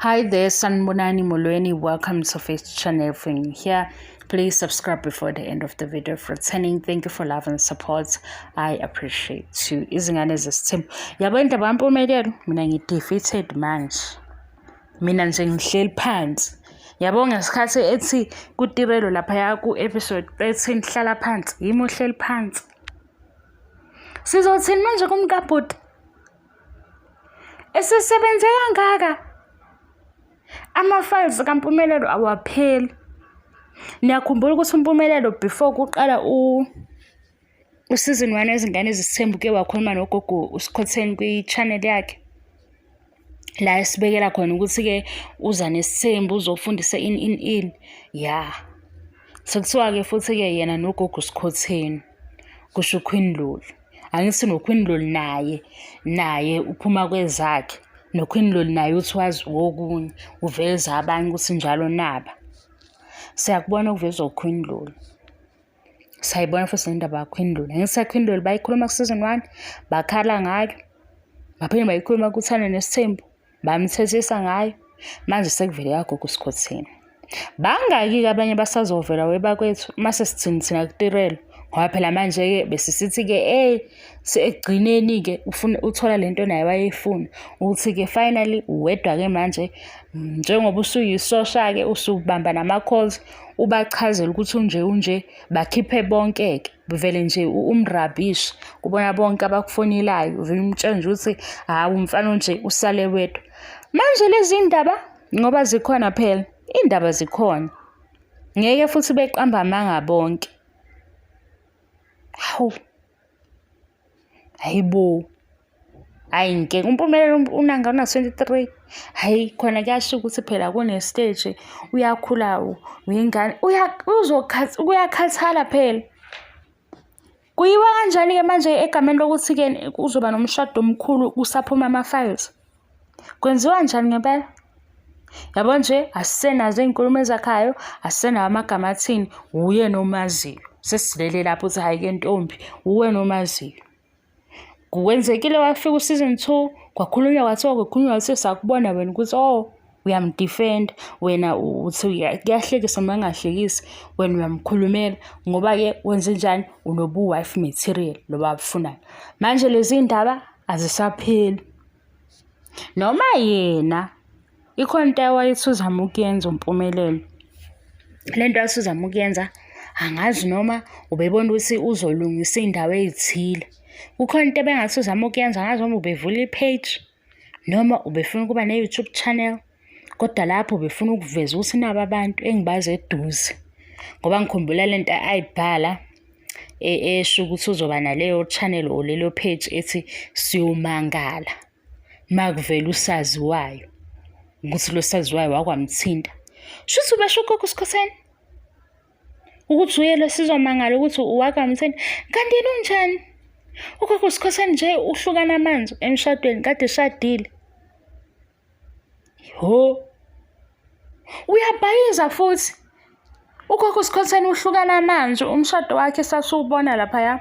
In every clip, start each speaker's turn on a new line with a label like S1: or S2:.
S1: Hi there, Sanbonani Molweni. Welcome to Faith Channel. If you're new here, please subscribe before the end of the video. For returning, thank you for love and support. I appreciate you. Izingane zesithembu. Yabo indaba yampumelelo, mina ngi-defeated manje. Mina nje ngihleli phansi. Yabo ngesikhathi ethi kutirelo lapha ku episode 13 hlala phansi, yimi uhleli phansi. Sizothini manje kumkabhuti? Esisebenze kangaka. Ama-files kaMpumelelo awapheli. Niyakhumbula ukuthi uMpumelelo before kuqala season 1 Izingane Zesithembu ke wakhuluma nogogo uSikhotheni kwi-channel yakhe. La esibekela khona ukuthi ke uza nesithembu uzofundisa in. Yeah. Sekuthiwa ke futhi ke yena nogogo uSikhotheni kusho uQueen Lulu. Angithi noQueen Lulu naye uphuma kwezakhe. NoQueen Lulu naye uthi wazi wokunye uveza abanye ukuthi njalo naba. Siyakubona ukuvezwa uQueen Lulu. Sayibona futhi indaba kaQueen Lulu. Angithi uQueen Lulu bayikhuluma ku season 1 bakhala ngayo. Baphinde bayikhuluma kuthana nesithembu bamthethisa ngayo. Manje sekuvele yagogo uSikhotheni. Bangaki ke abanye basazovela webakwethu mase sithini thina kutirelo. Ngoba phela manje ke besisithi ke sekugcineni ke ufuna uthola lento naye wayefuna ukuthi ke finally uwedwa ke manje njengoba usuyisosha ke usubamba nama calls ubachazela ukuthi unje bakhiphe bonke ke bevele nje umrabisha kubona bonke abakufonelayo uvela umtshela nje ukuthi umfana nje usale wedwa. Manje lezi indaba ngoba zikhona phela indaba zikhona ngeke futhi beqamba amanga bonke. Hawu. Hayibo. Hayi ngeke uMpumelelo unanga una 23. Hayi khona kuyasho ukuthi phela kune stage uyakhula uyingane uyakhathala phela. Kuyiwa kanjani ke manje egameni lokuthi ke uzoba nomshado omkhulu kusaphuma ama-files? Kwenziwa kanjani ngempela? Yabo nje asisenazo inkulumo ezakhayo, asisenawo amagama athini, uye nomaziyo. Sesilele lapho uthi hayi ke ntombi, uwe nomaziyo. Kuwenzekile wafika useason 2 kwakhulunywa kwakhulunywa wathi sakubona wena ukuthi uyamdefend wena uthi kuyahlekisa mangahlekisi wena uyamkhulumela ngoba ke wenze njani unobu wife material loba abufunayo. Manje lezi indaba azisapheli. Noma yena ikhona into awayethi uzama ukuyenza uMpumelelo. Lento asuzama ukuyenza angazi noma ubebona ukuthi uzolungisa indawo ezithile. Kukhona into bengathi uzama ukuyenza angazi noma ubevula ipage noma ubefuna ukuba ne-YouTube channel. Kodwa lapho ubefuna ukuveza ukuthi naba abantu engibazi eduze. Ngoba ngikhumbula lento ayibhala esho ukuthi uzoba naleyo channel o lelo page ethi siyomangala. Makuvela usaziwayo ukuthi lo saziwayo wakwamthinta. Shuthi ubesho ugogo uSikhotheni ukuthi uye lesizomangala ukuthi uwakamtheni kanti yena unjani ugogo uSikhotheni nje uhlukana amanzi emshadweni kade eshadile. Ho uyabhayiza futhi ugogo uSikhotheni uhlukana amanzi umshado wakhe sasubona lapha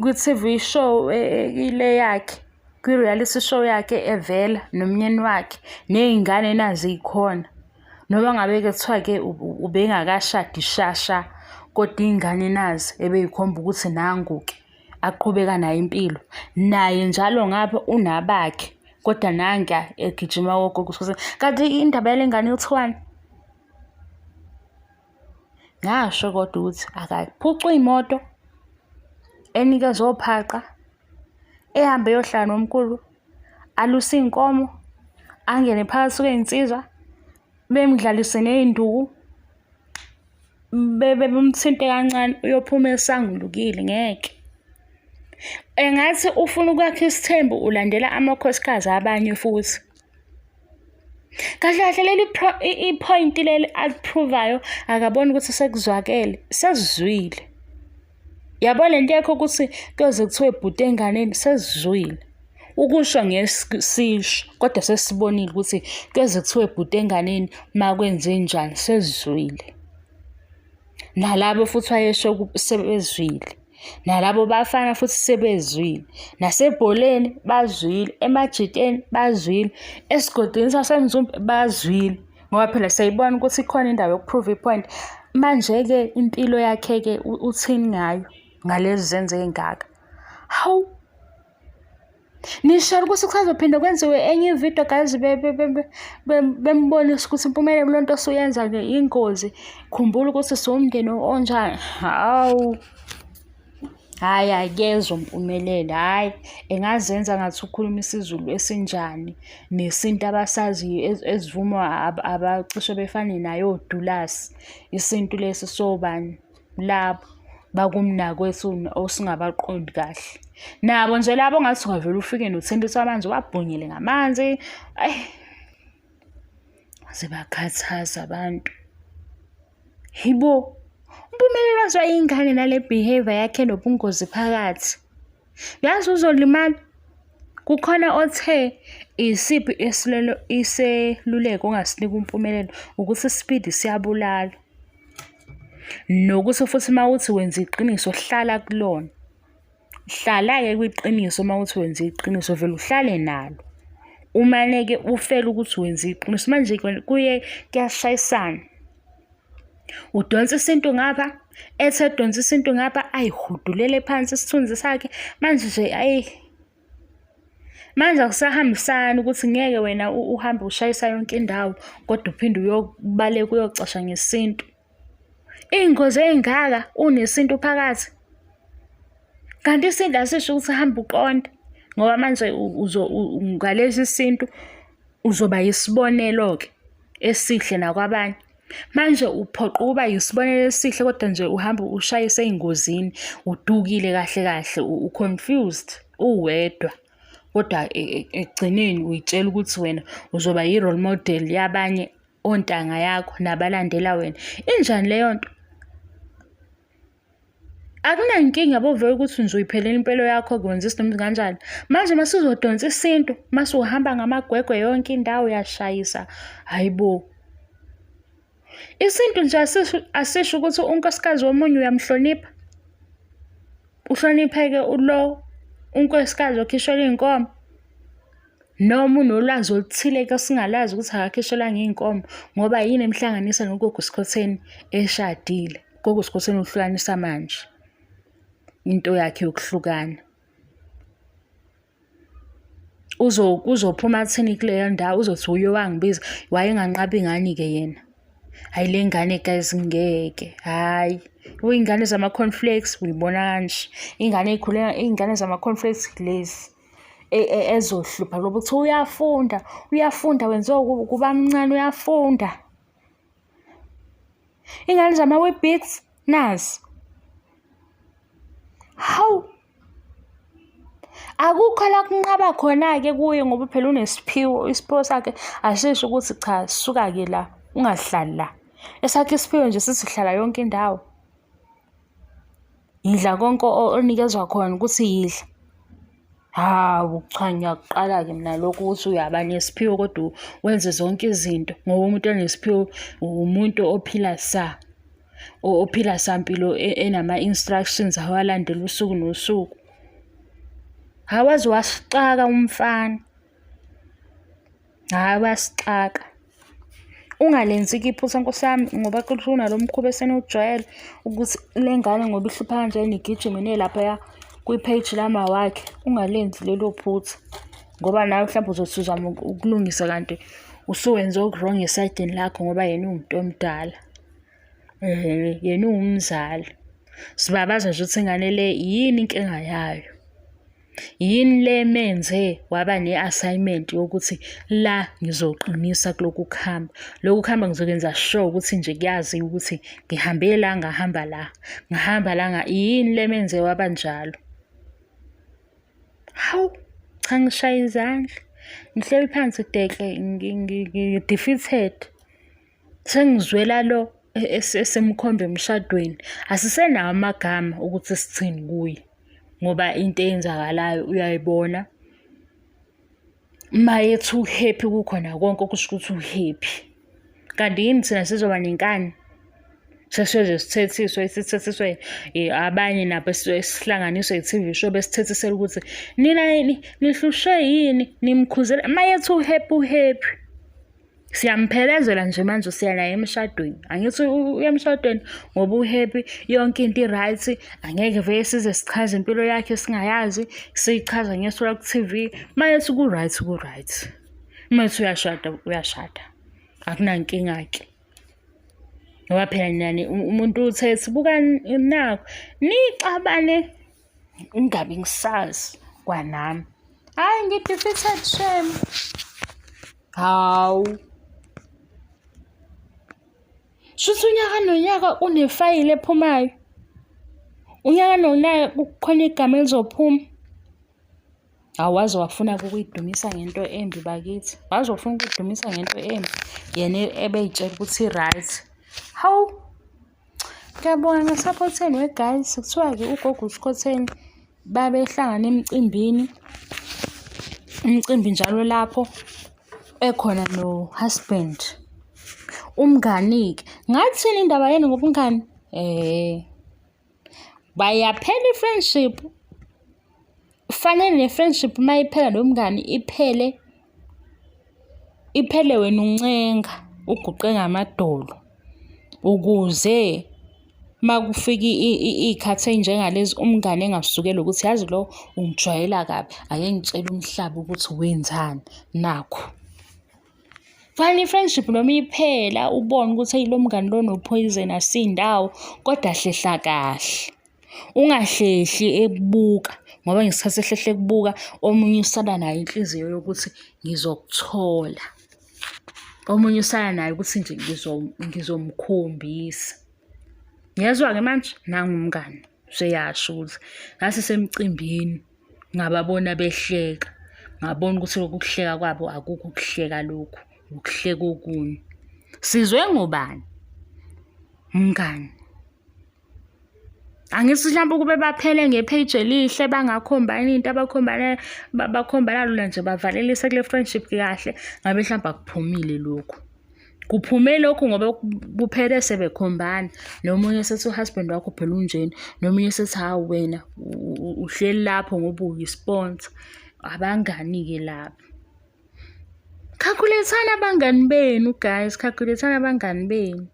S1: ku-TV show ile yakhe kwi-reality show yakhe evela nomnyeni wakhe nezingane nazi ikhona. Noma ngabe ke kuthiwa ke ubengakashadi shasha kodwa ingane nazi ebeyikhomba ukuthi nangu ke aqhubeka nayo impilo naye njalo ngapha unabakhe kodwa nanga egijima wogogo uSikhotheni kanti indaba yalengane uthwani. Ngasho kodwa ukuthi akaphucwa imoto enikeza ophaqa ehambe yohlala nomkhulu alusa inkomo angene phakathi kweinsizwa bemdlalise nezinduku bemthinte kancane uyophuma esangulukile ngeke. Engathi ufuna ukwakha isithembu ulandela amakhosikazi abanye futhi. Kahle leli ipoint leli aliprovayo akabona ukuthi sekuzwakele sesizwile. Yabo lento yakho ukuthi kuyoze kuthiwe ebhuti enganeni sesizwile. Ukusho ngesisho kodwa sesibonile ukuthi kuyoze kuthiwe ebhuti enganeni makwenze njani sesizwile. Nalabo futhi wayesho sebezwile nalabo bafana futhi sebezwile, nasebholeni bazwile, emajiteni bazwile, esigodini saseMzumbe bazwile, ngoba phela siyayibona ukuthi ikhona indawo yokuprove ipoint. Manje-ke impilo yakhe-ke uthini ngayo ngalezi zenzo ey'ngaka? Hawu, nishela ukuthi kusazophinde kwenziwe enye ividiyo guys, bembonise ukuthi Impumelelo kulo nto osuyenza-ke ingozi, khumbula ukuthi siwumndeni onjani. Hawu, hhayi akezwa Mpumelelo, hhayi engazenza ngathi ukhuluma isiZulu esinjani nesintu abasaziyo esivumwa abacishe befane naye oDulasi, isintu lesi sobani labo bakumnakwethu osingabaqondi kahle. Nabo nje labo ongathi ungavele ufike nothembisa wamanzi wabhunyele ngamanzi, ayi zibakhathaza abantu. Hibo, Mpumelelo wazwa ingane nale behavior yakhe nobungozi phakathi. Yazi uzolimala. Kukhona othe isiphi iseluleko ongasinika uMpumelelo ukuthi isipidi siyabulala. Nokuthi futhi mawuthi wenza iqiniso hlala kulona. Hlala-ke kwiqiniso mawuthi wenza iqiniso vele uhlale nalo. Umane-ke ufele ukuthi wenza iqiniso manje kuye kuyashayisana. Udonsa isintu ngapha, ethi edonsa isintu ngapha ayihudulele phansi isithunzi sakhe. Manje nje manje akusahambisani ukuthi ngeke wena uhambe ushayisa yonke indawo kodwa uphinde uyobaleka uyocasha ngesintu. Iy'ngozi ey'ngaka unesintu phakathi. Kanti isintu asisho ukuthi hamba uqonde ngoba manje ngalesi sintu uzoba yisibonelo-ke esihle nakwabanye. Manje uphoqa ukuba yisibonelo esihle kodwa nje uhamba ushayise ey'ngozini, udukile kahle kahle, u-confused, uwedwa. Kodwa ekugcineni uyitshela ukuthi wena uzoba yi-role model yabanye ontanga yakho nabalandela wena. Injani leyo nto? Akunankinga bovele ukuthi nje uyiphelele impilo yakho kwenza isidingo kanjani. Manje masuzodonsa isintu, masuhamba ngamagwegwe yonke indawo uyashayisa. Hayibo. Isintu nje asisho ukuthi unkosikazi womunye uyamhlonipha. Uhloniphe-ke ulo unkosikazi okhishwela iy'nkomo. Noma unolwazi oluthile-ke singalazi ukuthi akakhishwelanga iy'nkomo ngoba yini emhlanganisa nogogo Sikhotheni eshadile. Ugogo Sikhotheni uhlukanisa manje. Into yakhe yokuhlukana. Uzophuma athini kuleyo ndawo uzothi uye wangibiza wayenganqabi ingane-ke yena. Hayi le ngane guys ngeke, hayi. Iy'ngane zama-cornflakes uyibona kanje. Iy'ngane zama-cornflakes lezi ezohlupha ngoba uthi uyafunda wenziwa kuba mncane uyafunda. Iy'ngane zama-Weetbix nazi. Hawu. Akukho la kunqaba khona-ke kuye ngoba phela unesiphiwo, isiphiwo sakhe asisho ukuthi cha suka-ke la ungahlali la. Esakhe isiphiwo nje sithi hlala yonke indawo. Yidla konke onikezwa khona ukuthi yidla. Hawu cha ngiyakuqala-ke mina lokho ukuthi uyaba nesiphiwo kodwa wenze zonke izinto ngoba umuntu onesiphiwo umuntu ophila sampilo enama-instructions awalandela usuku nosuku. Hawazi wasixaka umfana. Hayi wasixaka. Ungalenzi-ke iphutha Nkosi yami ngoba qinisho unalo mkhuba esenujwayele ukuthi le ngane ngoba ihlupha kanjani igijime laphaya kwi-page lama wakhe. Ungalenzi lelo phutha ngoba nawe mhlawumbe uzothi uzama ukulungisa kanti usuwenze oku-wrong esayidini lakho ngoba yena uwumuntu omdala. Yena uwumzali. Sibabaza nje ukuthi ingane le yini inkinga yayo. Yini le menze waba ne-assignment yokuthi la ngizoqinisa kulokhu kuhamba. Lokhu kuhamba ngizokwenza sure ukuthi nje kuyazi ukuthi ngihambe la ngahamba la. Ngahamba la yini le menze waba njalo. Hawu, cha ngishaya izandla. Ngihleli phansi deke ngi-defeated. Sengizwela lo esemkhombe emshadweni. Asisenawo amagama ukuthi sithini kuye. Ngoba into eyenzakalayo uyayibona. Mayethi u-happy kukhona konke kusho ukuthi u-happy. Kanti yini thina sizoba nenkani? Sesiyoze sithethiswe abanye nabo sihlanganiswe i-TV show besithethisela ukuthi nina nihlushwe yini nimkhuzela mayethi uhappy. Siyamuphelezela nje manje siya naye emshadweni. Angithi uya emshadweni ngoba uhappy yonke into i-right, angeke vele size sichaze impilo yakhe singayazi, siyichaza ngeso la ku-TV. Mayethi ku-right. Mayethi uyashada. Akunankinga-ke. Ngoba phela nani umuntu uthethi buka nakho nixabane ungabe ngisazi kwanami. Hayi ngi-defeated shame. Hawu. Shuthi unyaka nonyaka unefayile ephumayo. Unyaka nonyaka kukhona igama elizophuma. Awazi wafuna ukuyidumisa ngento embi bakithi. Wazi wafuna ukuyidumisa ngento embi. Yena ebeyitshela ukuthi right. Hawu. Ngiyabonga ngesupporteni we-guys. Kuthiwa-ke ugogo uSkhotheni babehlangana emcimbini. Umcimbi njalo lapho ekhona no-husband. Umngani-ke. Ngathini indaba yenu ngobungani? Bayaphela i-friendship. Fanele ne-friendship mayiphela nomngani iphele wena uncenga uguqe ngamadolo ukuze makufika ikhathi enjengalezi umngane engasukela ukuthi yazi lo ungijwayela kabi ake ngitshela umhlaba ukuthi wenzani nakho. Fanele i-friendship noma iphela ubone ukuthi hey lo mngani lo no-poison asindawo kodwa hlehla kahle. Ungahlehli ebuka ngoba ngesikhathi ehlehla ekubuka omunye usala nayo inhliziyo yokuthi ngizokuthola. Omunye usala nayo ukuthi nje ngizomkhombisa. Ngiyazwa-ke manje nangumngani useyasho ukuthi ngase semcimbini ngababona behleka. Ngabona ukuthi lokhu kuhleka kwabo akukho ukuhleka lokhu. Ukuhleka okunye. Sizwe ngobani? Mngani. Angithi mhlawumbe kube baphele ngepage elihle bangakhombani into bakhombana lona nje bavalelisa kule friendship kahle ngabe mhlawumbe akuphumile lokhu. Kuphume lokhu ngoba buphele sebekhombana. Nomunye sethi uhusband wakho phela unjeni, nomunye sethi hawu wena uhleli lapho ngoba uyisponsor. Abangani-ke lapha. Calculate-ana abangani benu guys, calculate-ana abangani benu.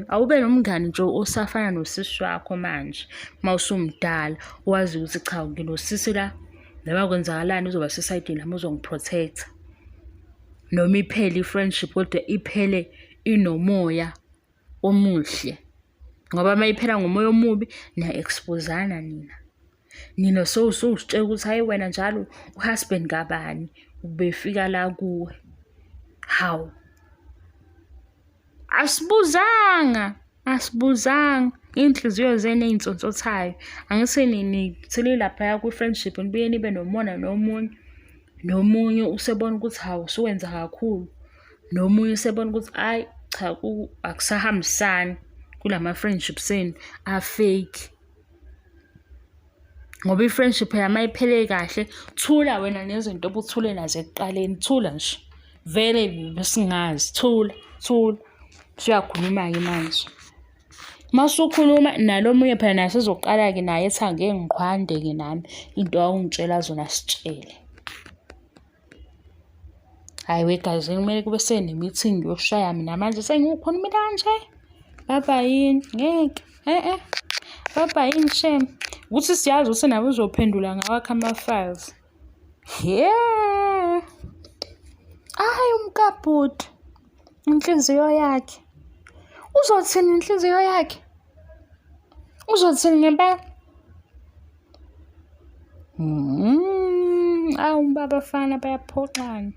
S1: Awube nomngani nje osafana nosisi wakho manje mawusumdala wazi ukuthi cha nginosisi la noma kwenzakalani uzoba sesayidini nami uzongiprotecta. Noma iphele i-friendship kodwa iphele inomoya omuhle. Ngoba mayiphela ngomoya omubi niya-exposana nina sowusitshela ukuthi hayi wena njalo uhusband kabani ubefika la kuwe. Hawu. Asibuzanga inhliziyo zenu ey'nsontothayo. Angithi nithile laphaya kwi-friendship nibuye nibe nomona nomunye usebona ukuthi hawu usuwenza kakhulu. Nomunye usebona ukuthi hayi cha akusahambisani kulama-friendship senu a-fake. Ngoba i-friendship mayiphele kahle thula wena nezinto obuthule nazo ekuqaleni. Thula nje. Vele besingazi. Thula. Siyakhuluma-ke manje. Masukhuluma nalomunye phela naye sizoqala-ke naye ethi angeke ngiqhwande-ke nami into awungitshela zona sitshele. Hayi we guys kumele kube sene-meeting yokushaya mina manje sengikhulumile kanje. Baba yini ngeke baba yini shame ukuthi siyazi ukuthi nawe uzophendula ngawakho ama-files. Hayi umkabhuti inhliziyo yakhe. Uzothini inhliziyo yakhe? Uzothini ngempela? Awu baba bafana bayaphoxana.